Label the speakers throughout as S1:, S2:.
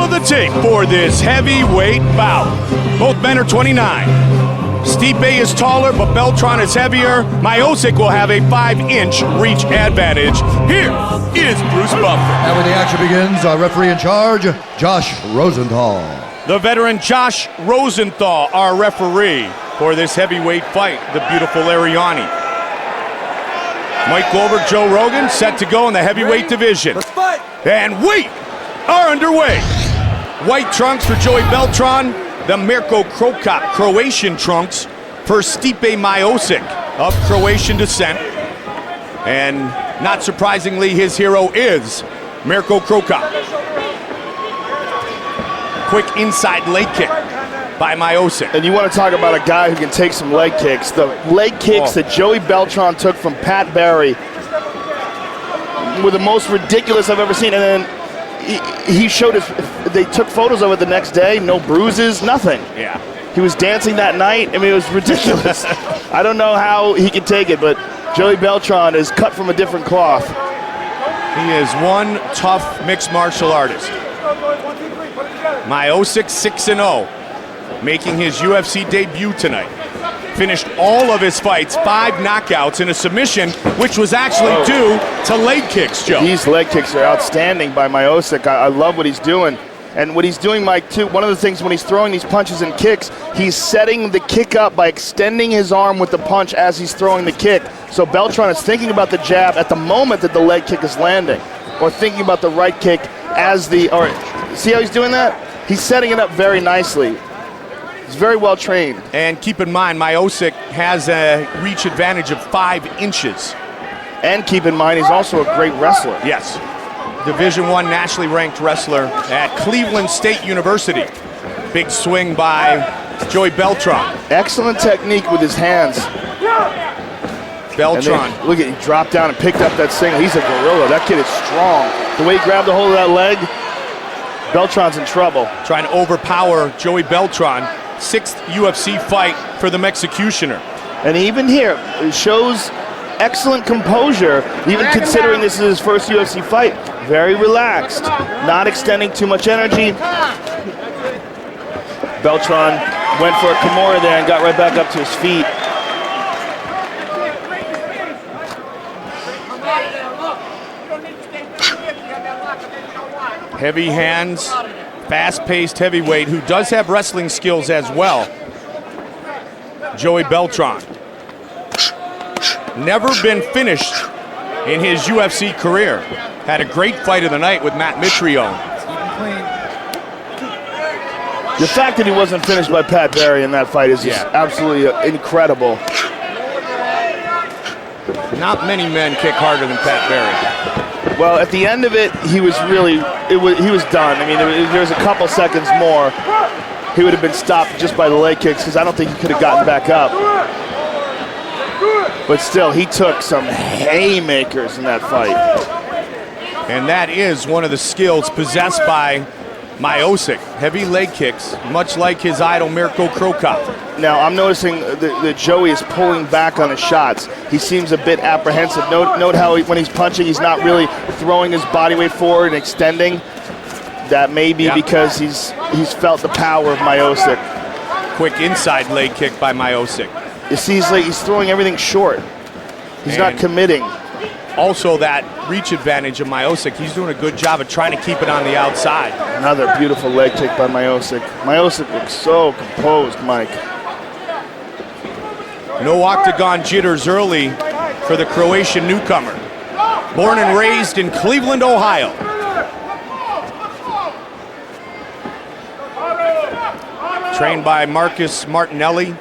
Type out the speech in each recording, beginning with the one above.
S1: of the tape for this heavyweight bout. Both men are 29. Stipe is taller, but Beltran is heavier. Miocic will have a 5-inch reach advantage. Here is Bruce Buffer.
S2: And when the action begins, our referee in charge, Josh Rosenthal.
S1: The veteran Josh Rosenthal, our referee for this heavyweight fight, the beautiful Ariani. Mike Goldberg, Joe Rogan, set to go in the heavyweight division. And we are underway. White trunks for Joey Beltran, the Mirko Krokop Croatian trunks for Stipe Miocic of Croatian descent. And not surprisingly, his hero is Mirko Krokop. Quick inside leg kick by Miocic.
S3: And you want to talk about a guy who can take some leg kicks. The leg kicks that Joey Beltran took from Pat Barry were the most ridiculous I've ever seen. And then he showed us, they took photos of it the next day, no bruises, nothing.
S1: Yeah.
S3: He was dancing that night. I mean, it was ridiculous. I don't know how he can take it, but Joey Beltran is cut from a different cloth.
S1: He is one tough mixed martial artist. Miocic 6-0, making his UFC debut tonight. Finished all of his fights, 5 knockouts in a submission, which was actually due to leg kicks, Joe.
S3: These leg kicks are outstanding by Miocic. I love what he's doing. And what he's doing, Mike, too, one of the things when he's throwing these punches and kicks, he's setting the kick up by extending his arm with the punch as he's throwing the kick. So Beltran is thinking about the jab at the moment that the leg kick is landing, or thinking about the right kick as the, or see how he's doing that? He's setting it up very nicely. He's very well trained.
S1: And keep in mind, Miocic has a reach advantage of 5 inches.
S3: And keep in mind, he's also a great wrestler.
S1: Yes. Division I nationally ranked wrestler at Cleveland State University. Big swing by Joey Beltran.
S3: Excellent technique with his hands.
S1: Beltran.
S3: Then, look at, he dropped down and picked up that single. He's a gorilla. That kid is strong. The way he grabbed the hold of that leg, Beltran's in trouble.
S1: Trying to overpower Joey Beltran. 6th UFC fight for the Mexicutioner.
S3: And even here, it shows excellent composure, even considering this is his first UFC fight. Very relaxed, not extending too much energy. Beltran went for a Kimura there and got right back up to his feet.
S1: Heavy hands, fast-paced heavyweight who does have wrestling skills as well. Joey Beltran. Never been finished in his UFC career. Had a great fight of the night with Matt Mitrione.
S3: The fact that he wasn't finished by Pat Barry in that fight is just absolutely incredible.
S1: Not many men kick harder than Pat Barry.
S3: Well, at the end of it, he was really, he was done. I mean, there was a couple seconds more. He would have been stopped just by the leg kicks because I don't think he could have gotten back up. But still, he took some haymakers in that fight.
S1: And that is one of the skills possessed by Miocic. Heavy leg kicks, much like his idol Mirko Krokop.
S3: Now, I'm noticing that Joey is pulling back on his shots. He seems a bit apprehensive. Note how when he's punching, he's not really throwing his body weight forward and extending. That may be because he's felt the power of Miocic.
S1: Quick inside leg kick by Miocic.
S3: You see, he's throwing everything short. He's not committing.
S1: Also, that reach advantage of Miocic, he's doing a good job of trying to keep it on the outside.
S3: Another beautiful leg kick by Miocic. Miocic looks so composed, Mike.
S1: No octagon jitters early for the Croatian newcomer. Born and raised in Cleveland, Ohio. Trained by Marcus Martinelli.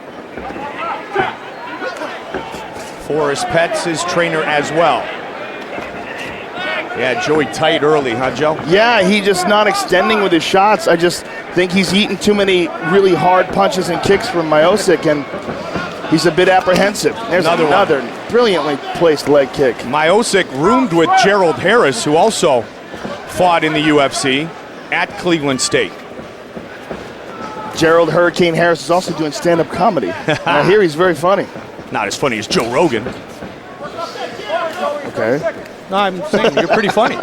S1: Forrest Petz, his trainer as well. Yeah, Joey tight early, huh, Joe?
S3: Yeah, he's just not extending with his shots. I just think he's eaten too many really hard punches and kicks from Miocic, and he's a bit apprehensive. There's another brilliantly placed leg kick.
S1: Miocic roomed with Gerald Harris, who also fought in the UFC at Cleveland State.
S3: Gerald Hurricane Harris is also doing stand-up comedy. I hear he's very funny.
S1: Not as funny as Joe Rogan.
S3: Okay.
S1: No, I'm saying you're pretty funny.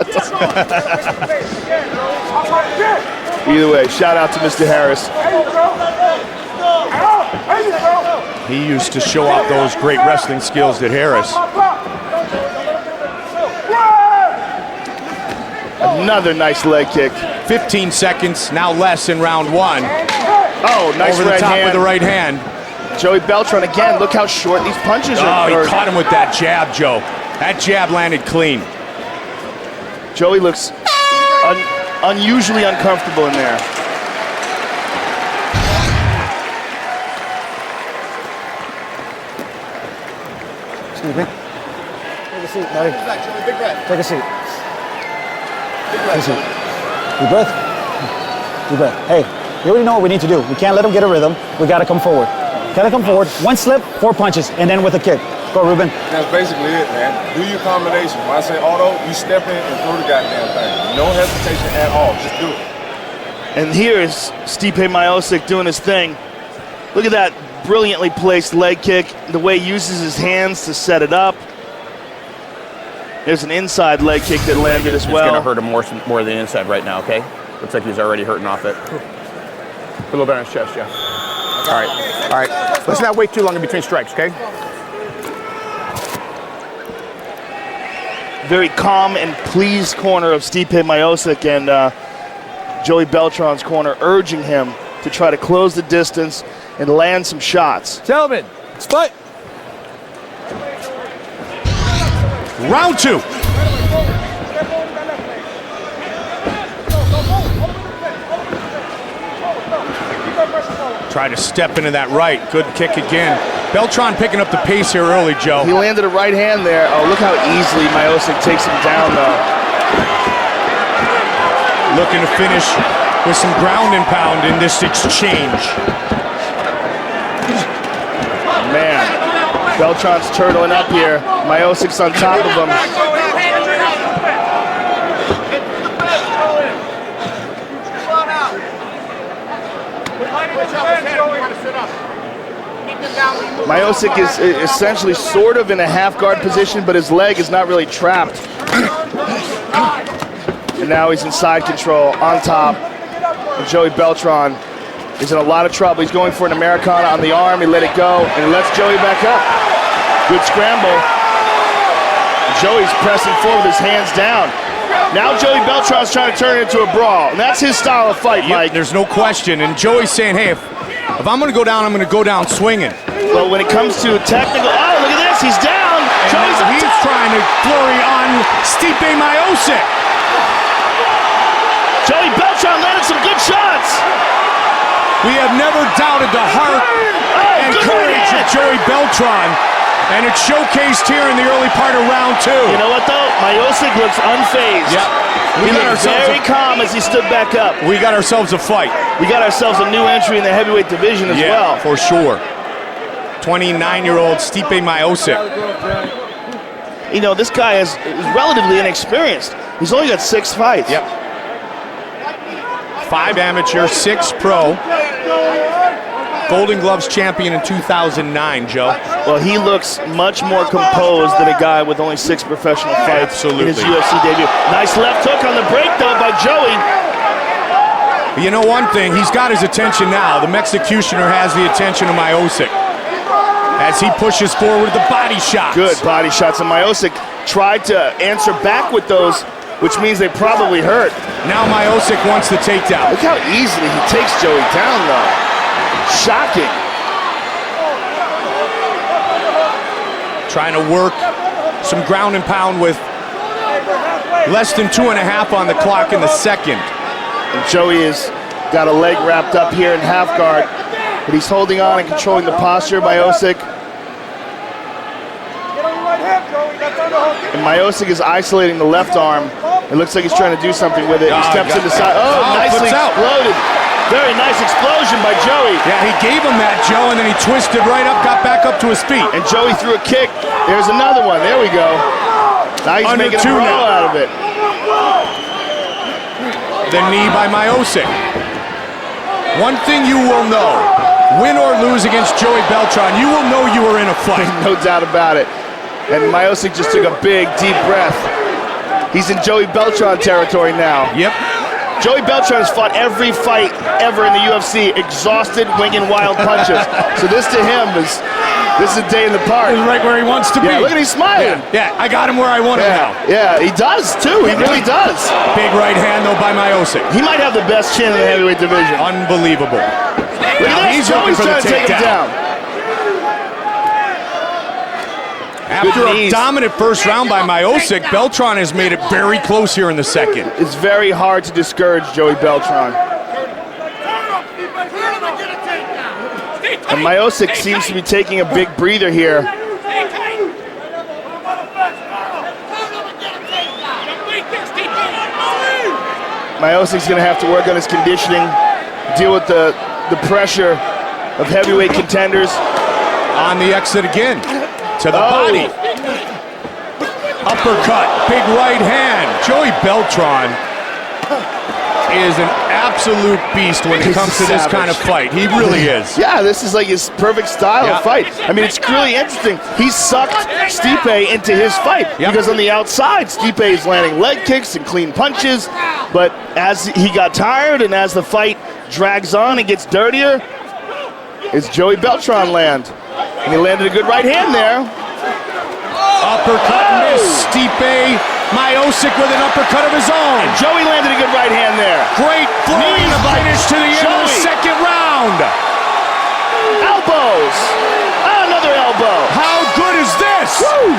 S3: Either way, shout out to Mr. Harris.
S1: He used to show off those great wrestling skills, did Harris.
S3: Another nice leg kick.
S1: 15 seconds, now less in round one.
S3: Oh, nice
S1: Over the
S3: right
S1: top
S3: hand.
S1: with the right hand.
S3: Joey Beltran again. Look how short these punches are.
S1: Oh, he caught him with that jab, Joe. That jab landed clean.
S3: Joey looks unusually uncomfortable in there.
S4: Excuse me. Take a seat, buddy.
S2: Big breath.
S4: Take a seat. Take a seat. Deep breath. Deep breath. Hey, you already know what we need to do. We can't let him get a rhythm. We got to come forward. Got to come forward. One slip, 4 punches, and then with a kick. Go, Ruben.
S5: That's basically it, man. Do your combination. When I say auto, you step in and throw the goddamn thing. No hesitation at all. Just do it.
S3: And here is Stipe Miocic doing his thing. Look at that brilliantly placed leg kick. The way he uses his hands to set it up. There's an inside leg kick that landed as well.
S6: It's going to hurt him more than inside right now, okay? Looks like he's already hurting off it. Put a little bit on his chest, Jeff. All right. Let's not wait too long in between strikes, okay?
S3: Very calm and pleased corner of Stipe Miocic, and Joey Beltran's corner urging him to try to close the distance and land some shots.
S7: Gentlemen, let's fight.
S1: Round two. Try to step into that right. Good kick again. Beltran picking up the pace here early, Joe.
S3: He landed a right hand there. Oh, look how easily Miocic takes him down, though.
S1: Looking to finish with some ground and pound in this exchange.
S3: Man, Beltran's turtling up here. Miocic's on top of him. Miocic is essentially sort of in a half guard position, but his leg is not really trapped. And now he's in side control on top. And Joey Beltran is in a lot of trouble. He's going for an Americana on the arm. He let it go, and he lets Joey back up. Good scramble. Joey's pressing forward with his hands down. Now Joey Beltran's trying to turn it into a brawl, and that's his style of fight, Mike.
S1: There's no question. And Joey's saying, hey, if I'm going to go down, I'm going to go down swinging.
S3: Well, when it comes to technical, oh, look at this, he's down.
S1: And now he's trying to flurry on Stipe Miocic.
S3: Joey Beltran landed some good shots.
S1: We have never doubted the heart and courage of Joey Beltran, and it's showcased here in the early part of round two.
S3: You know what, though? Miocic looks unfazed.
S1: Yep.
S3: He looked very calm as he stood back up.
S1: We got ourselves a fight.
S3: We got ourselves a new entry in the heavyweight division as well.
S1: For sure. 29-year-old Stipe Miocic.
S3: You know, this guy is relatively inexperienced. He's only got 6 fights.
S1: Yep. 5 amateur, 6 pro. Golden Gloves champion in 2009, Joe.
S3: Well, he looks much more composed than a guy with only 6 professional fights
S1: Absolutely.
S3: in his UFC debut. Nice left hook on the break, though, by Joey.
S1: You know one thing, he's got his attention now. The Mexicutioner has the attention of Miocic as he pushes forward with the body shots.
S3: Good body shots, and Miocic tried to answer back with those, which means they probably hurt.
S1: Now Miocic wants the takedown.
S3: Look how easily he takes Joey down, though. Shocking.
S1: Trying to work some ground and pound with less than 2.5 on the clock in the second.
S3: And Joey has got a leg wrapped up here in half guard, but he's holding on and controlling the posture, Miocic. And Miocic is isolating the left arm. It looks like he's trying to do something with it. He steps to the side. Oh, nicely exploded. Very nice explosion by Joey.
S1: Yeah, he gave him that, Joe, and then he twisted right up, got back up to his feet.
S3: And Joey threw a kick. There's another one. There we go. Now he's
S1: Under
S3: making a
S1: 2
S3: brawl
S1: now.
S3: out of it.
S1: The knee by Miocic. One thing you will know, win or lose against Joey Beltran, you will know you are in a fight.
S3: No doubt about it. And Miocic just took a big, deep breath. He's in Joey Beltran territory now.
S1: Yep.
S3: Joey Beltran has fought every fight ever in the UFC, exhausted, winging wild punches. So this to him is a day in the park.
S1: He's right where he wants to be.
S3: Yeah, look at him smiling.
S1: Yeah, I got him where I want him now.
S3: Yeah, he does too. He really does.
S1: Big right hand though by Miocic.
S3: He might have the best chin in the heavyweight division.
S1: Unbelievable.
S3: Look
S1: Now
S3: at
S1: he's
S3: this.
S1: looking
S3: Joey's
S1: for the
S3: trying to take him
S1: takedown.
S3: down.
S1: After
S3: Good
S1: a
S3: knees.
S1: dominant first round by Miocic, Beltran has made it very close here in the second.
S3: It's very hard to discourage Joey Beltran. And Miocic seems to be taking a big breather here. Miocic's going to have to work on his conditioning, deal with the pressure of heavyweight contenders.
S1: On the exit again, to the body. Uppercut, big right hand. Joey Beltran is an absolute beast when it
S3: He's
S1: comes
S3: a
S1: to this
S3: savage.
S1: kind of fight. He really is.
S3: Yeah, this is like his perfect style
S1: Yeah.
S3: of fight. I mean, it's really interesting. He sucked Stipe into his fight
S1: Yep.
S3: because on the outside, Stipe is landing leg kicks and clean punches. But as he got tired and as the fight drags on and gets dirtier, it's Joey Beltran land. And he landed a good right hand there.
S1: Uppercut miss. Stipe Miocic with an uppercut of his own.
S3: Joey landed a good right hand there.
S1: Great flowing
S3: Knees by
S1: finish to the end of the
S3: Joey.
S1: second round.
S3: Elbows. Another elbow.
S1: How good is this?
S3: Woo.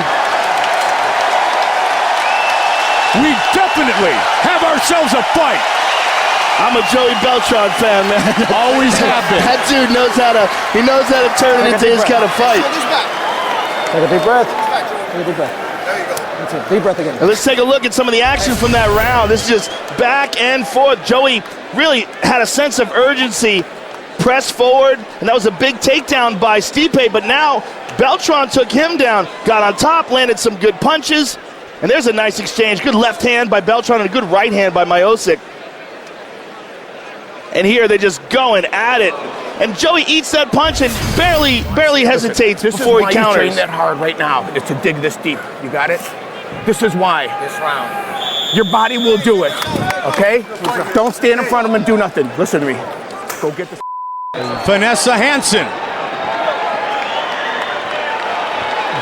S1: We definitely have ourselves a fight.
S3: I'm a Joey Beltran fan, man.
S1: Always have been.
S3: That dude knows how to turn it into his kind of fight.
S4: Take a deep breath. Take a deep breath. That's it. Deep breath again.
S3: And let's take a look at some of the action from that round. This is just back and forth. Joey really had a sense of urgency, pressed forward, and that was a big takedown by Stipe, but now Beltran took him down, got on top, landed some good punches, and there's a nice exchange. Good left hand by Beltran and a good right hand by Miocic. And here they're just going at it. And Joey eats that punch and barely hesitates
S6: This
S3: before
S6: is why
S3: he
S6: you train
S3: counters.
S6: that hard right now, is to dig this deep. You got it? This is why.
S5: This round.
S6: Your body will do it, okay? Don't stand in front of him and do nothing. Listen to me. Go get the
S1: Vanessa Hansen.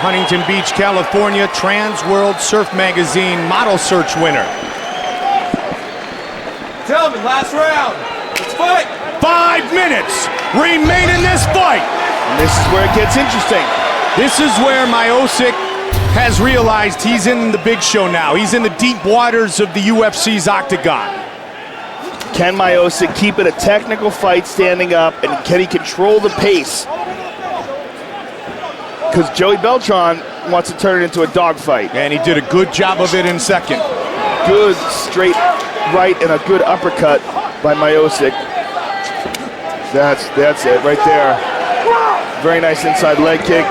S1: Huntington Beach, California, Trans World Surf Magazine model search winner.
S5: Gentlemen, last round. Let's fight.
S1: 5 minutes remain in this fight.
S3: And this is where it gets interesting.
S1: This is where Miocic has realized he's in the big show now. He's in the deep waters of the UFC's octagon.
S3: Can Miocic keep it a technical fight standing up, and can he control the pace? Because Joey Beltran wants to turn it into a dogfight.
S1: And he did a good job of it in second.
S3: Good straight right and a good uppercut by Miocic. That's it right there. Very nice inside leg kick.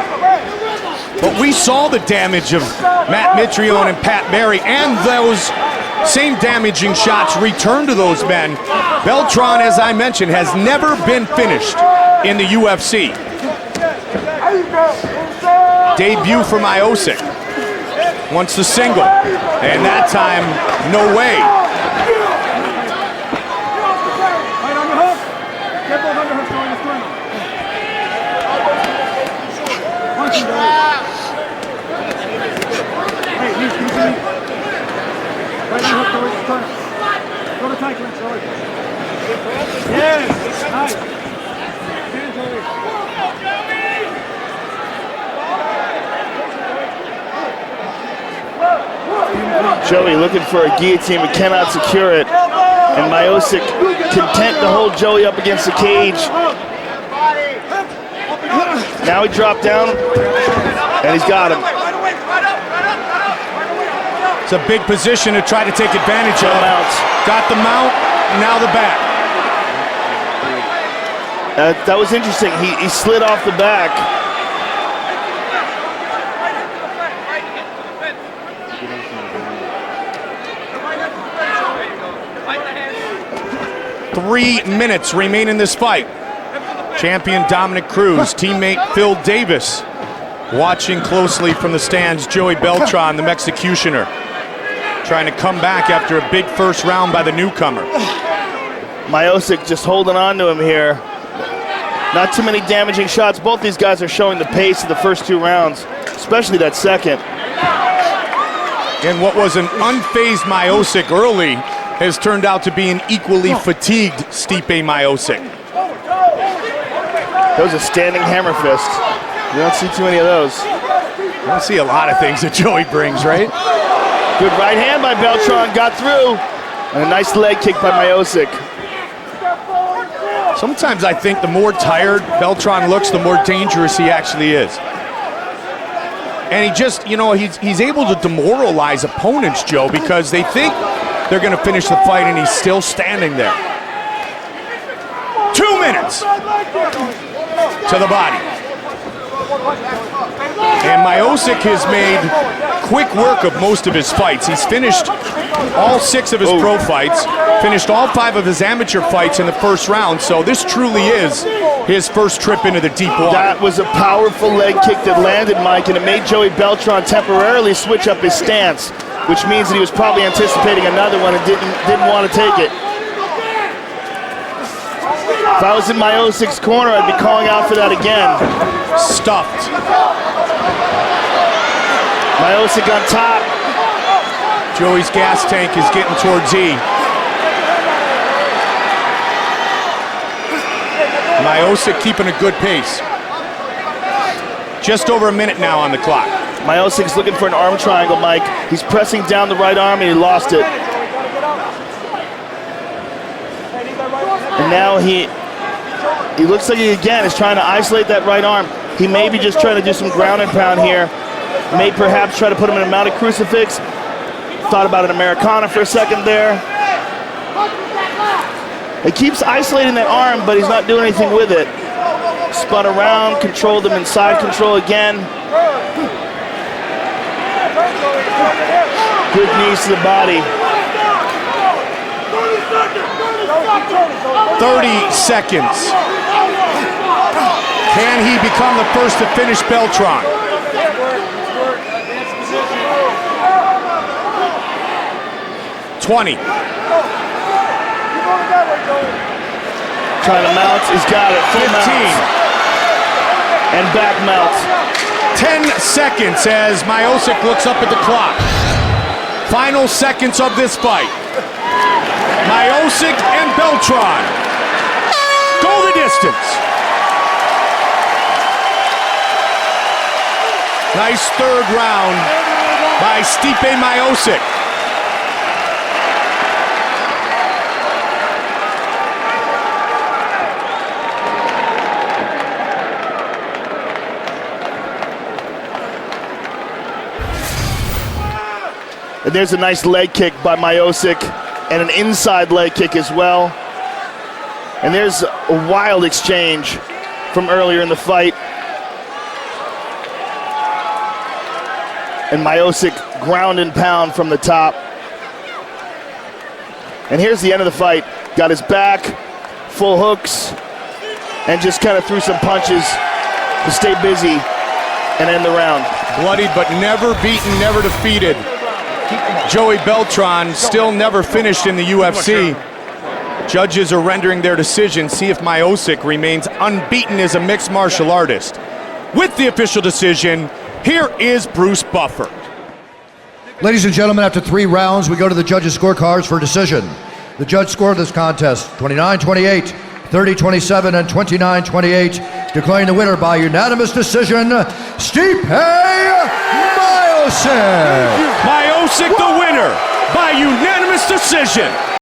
S1: But we saw the damage of Matt Mitrione and Pat Barry, and those same damaging shots return to those men. Beltran, as I mentioned, has never been finished in the UFC. Debut for Miocic. Wants the single, and that time, no way.
S4: Right on the hook. Get both underhooks going to sternum. Punch him, Joey. Hey, knees, knees, knees. Right on the hook towards the sternum. Go to tight clinch, Joey. Yes, nice. Stand, Joey.
S3: Joey looking for a guillotine but cannot secure it. And Miocic content to hold Joey up against the cage. Now he dropped down, and he's got him.
S1: It's a big position to try to take advantage of.
S3: Mounts.
S1: Got the mount, now the back.
S3: That was interesting. He slid off the back.
S1: Three minutes remain in this fight. Champion Dominic Cruz, teammate Phil Davis, watching closely from the stands. Joey Beltran, the Mexicutioner, trying to come back after a big first round by the newcomer.
S3: Miocic just holding on to him here. Not too many damaging shots. Both these guys are showing the pace of the first 2 rounds, especially that second.
S1: And what was an unfazed Miocic early has turned out to be an equally fatigued Stipe Miocic.
S3: That was a standing hammer fist. You don't see too many of those.
S1: You don't see a lot of things that Joey brings, right?
S3: Good right hand by Beltran, got through. And a nice leg kick by Miocic.
S1: Sometimes I think the more tired Beltran looks, the more dangerous he actually is. And he just, you know, he's able to demoralize opponents, Joe, because they think they're going to finish the fight and he's still standing there. 2 minutes to the body. And Miocic has made quick work of most of his fights. He's finished all 6 of his pro fights, finished all 5 of his amateur fights in the first round, so this truly is his first trip into the deep water.
S3: That was a powerful leg kick that landed, Mike, and it made Joey Beltran temporarily switch up his stance, which means that he was probably anticipating another one and didn't want to take it. If I was in Miocic's corner, I'd be calling out for that again.
S1: Stuffed.
S3: Miocic on top.
S1: Joey's gas tank is getting towards E. Miocic keeping a good pace. Just over a minute now on the clock.
S3: Miocic's looking for an arm triangle, Mike. He's pressing down the right arm and he lost it. And now he looks like he again is trying to isolate that right arm. He may be just trying to do some ground and pound here. May perhaps try to put him in a mounted crucifix. Thought about an Americana for a second there. He keeps isolating that arm, but he's not doing anything with it. Spun around, controlled him inside control again. Good knees to the body.
S1: 30 seconds. Can he become the first to finish Beltran? $20.
S3: Trying to mount, he's got it. Full
S1: 15.
S3: mount. And back mount.
S1: 10 seconds as Miocic looks up at the clock. Final seconds of this fight. Miocic and Beltran go the distance. Nice third round by Stipe Miocic.
S3: And there's a nice leg kick by Miocic and an inside leg kick as well. And there's a wild exchange from earlier in the fight. And Miocic ground and pound from the top. And here's the end of the fight. Got his back, full hooks, and just kind of threw some punches to stay busy and end the round.
S1: Bloodied but never beaten, never defeated. Joey Beltran still never finished in the UFC. Judges are rendering their decision. See if Miocic remains unbeaten as a mixed martial artist. With the official decision, here is Bruce Buffer.
S2: Ladies and gentlemen, after 3 rounds, we go to the judges' scorecards for decision. The judge scored this contest 29-28, 30-27, and 29-28, declaring the winner by unanimous decision, Stipe Miocic.
S1: Miocic the winner by unanimous decision.